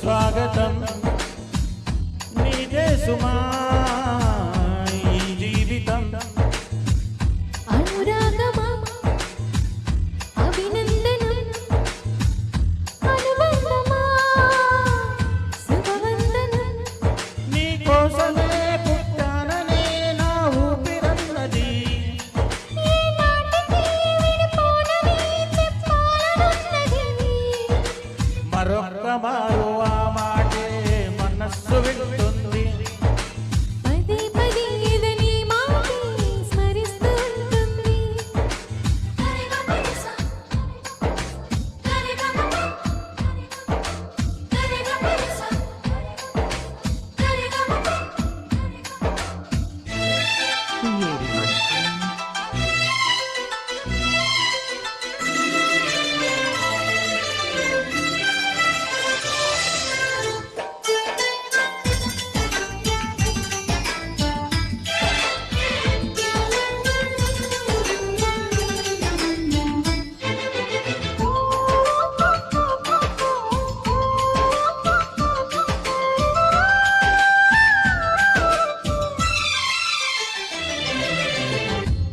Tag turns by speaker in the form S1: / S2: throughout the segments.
S1: సుస్వాగతం నీదే సుమా ఈ జీవితం
S2: అనురాగమా అభినందనం అనుబంధమా శుభవందనం
S1: నీ కోసమే పుట్టాననే నా ఊపిరన్నది
S2: ఈ నాటికి విడిపోనని చెప్పాలనున్నది
S1: మరొక్క మారు ఆ మాటే మనస్సు వింటుంది
S2: పదే పదే ఎదని మాటే స్మరిస్తూ ఉంటుంది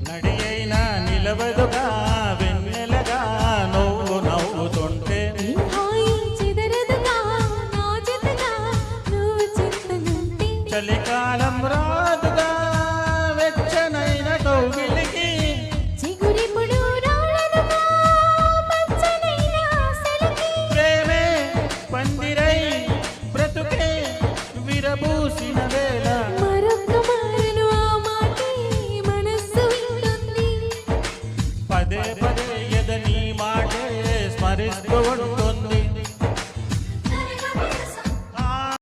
S1: నడి అయినా నిలవదుగా వెన్నెలగా నువ్వు నవ్వుతుంటే
S2: ఈ హాయి చెదరదుగా నా జతగా నువ్వు చింతనుంటే
S1: చలికాలం రాదుగా వెచ్చనైన కౌగిలికి
S2: చిగురిపుడు రాళ్ళదుగా పచ్చనైన ఆశలకి
S1: ప్రేమే పందిరై బ్రతుకే విరబూసిన వేళ
S2: మరొక్క మారును ఆ మాటే మనస్సు వింటుంది
S1: పదే పదే ఎదని మాటే స్మరిస్తూ ఉంటుంది